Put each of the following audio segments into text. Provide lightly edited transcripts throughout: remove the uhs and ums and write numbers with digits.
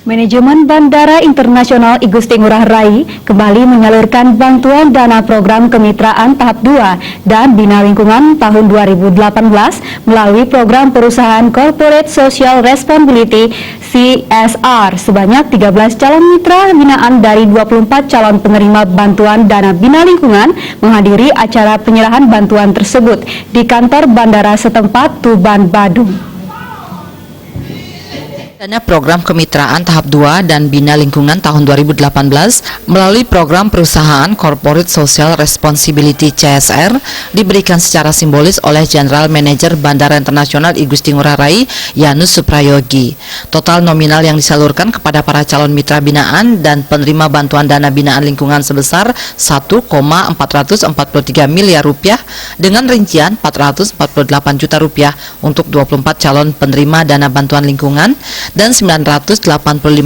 Manajemen Bandara Internasional I Gusti Ngurah Rai kembali menyalurkan bantuan dana program kemitraan tahap 2 dan Bina Lingkungan tahun 2018 melalui program perusahaan Corporate Social Responsibility CSR sebanyak 13 calon mitra binaan dari 24 calon penerima bantuan dana Bina Lingkungan menghadiri acara penyerahan bantuan tersebut di kantor bandara setempat Tuban, Badung. Dana program kemitraan tahap 2 dan Bina Lingkungan tahun 2018 melalui program perusahaan Corporate Social Responsibility CSR diberikan secara simbolis oleh General Manager Bandara Internasional I Gusti Ngurah Rai Yanus Suprayogi. Total nominal yang disalurkan kepada para calon mitra binaan dan penerima bantuan dana binaan lingkungan sebesar 1,443 miliar rupiah dengan rincian 448 juta rupiah untuk 24 calon penerima dana bantuan lingkungan dan 985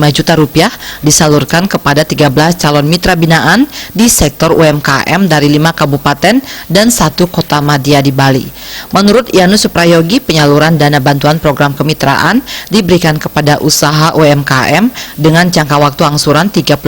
juta rupiah disalurkan kepada 13 calon mitra binaan di sektor UMKM dari 5 kabupaten dan 1 kota madya di Bali. Menurut Yanus Suprayogi, penyaluran dana bantuan program kemitraan diberikan kepada usaha UMKM dengan jangka waktu angsuran 35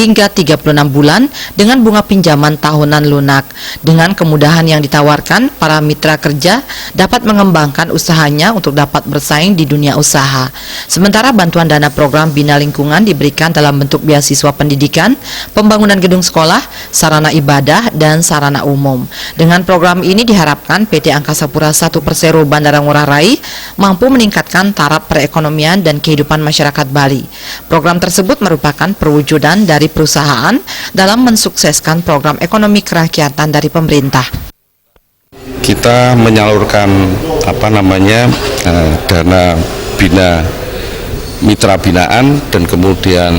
hingga 36 bulan dengan bunga pinjaman tahunan lunak. Dengan kemudahan yang ditawarkan, para mitra kerja dapat mengembangkan usahanya untuk dapat bersaing di dunia usaha. Sementara bantuan dana program Bina Lingkungan diberikan dalam bentuk beasiswa pendidikan, pembangunan gedung sekolah, sarana ibadah, dan sarana umum. Dengan program ini diharapkan PT Angkasa Pura I Persero Bandara Ngurah Rai mampu meningkatkan taraf perekonomian dan kehidupan masyarakat Bali. Program tersebut merupakan perwujudan dari perusahaan dalam mensukseskan program ekonomi kerakyatan dari pemerintah. Kita menyalurkan dana bina mitra binaan dan kemudian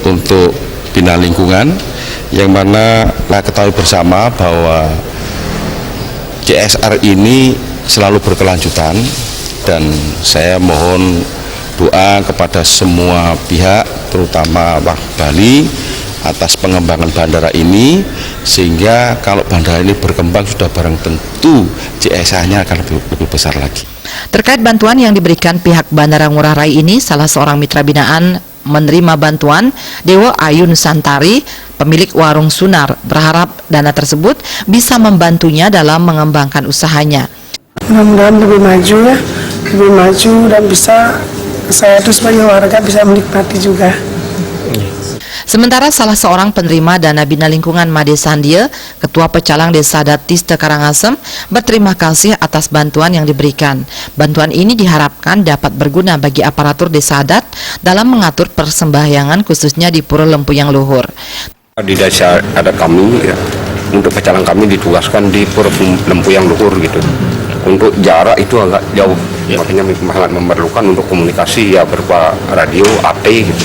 untuk Bina Lingkungan, yang mana kita ketahui bersama bahwa CSR ini selalu berkelanjutan, dan saya mohon doa kepada semua pihak terutama Bali atas pengembangan bandara ini, sehingga kalau bandara ini berkembang sudah barang tentu CSR-nya akan lebih besar lagi. Terkait bantuan yang diberikan pihak Bandara Ngurah Rai ini, salah seorang mitra binaan menerima bantuan, Dewa Ayu Nusantari, pemilik warung Sunar, berharap dana tersebut bisa membantunya dalam mengembangkan usahanya. Mudah-mudahan lebih maju dan bisa saya itu sebagai warga bisa menikmati juga. Sementara salah seorang penerima dana Bina Lingkungan Made Sandia, Ketua Pecalang Desa Datiste Karangasem, berterima kasih atas bantuan yang diberikan. Bantuan ini diharapkan dapat berguna bagi aparatur desa adat dalam mengatur persembahyangan khususnya di Pura Lempuyang Luhur. Di desa adat kami, ya, untuk pecalang kami ditugaskan di Pura Lempuyang Luhur gitu. Untuk jarak itu agak jauh, makanya sangat memerlukan untuk komunikasi ya berupa radio, AT gitu.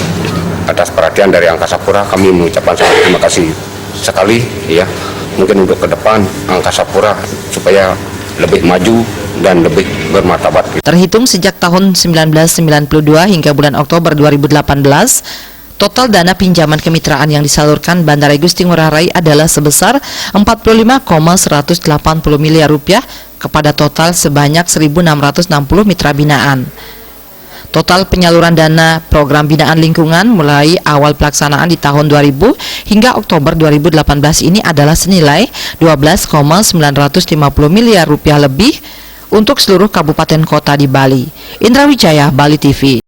Atas perhatian dari Angkasa Pura, kami mengucapkan sangat terima kasih sekali ya. Mungkin untuk ke depan Angkasa Pura supaya lebih maju dan lebih bermartabat. Terhitung sejak tahun 1992 hingga bulan Oktober 2018, total dana pinjaman kemitraan yang disalurkan Bandara I Gusti Ngurah Rai adalah sebesar 45,180 miliar rupiah kepada total sebanyak 1.660 mitra binaan. Total penyaluran dana program binaan lingkungan mulai awal pelaksanaan di tahun 2000 hingga Oktober 2018 ini adalah senilai 12,950 miliar rupiah lebih untuk seluruh kabupaten kota di Bali. Indra Wijaya, Bali TV.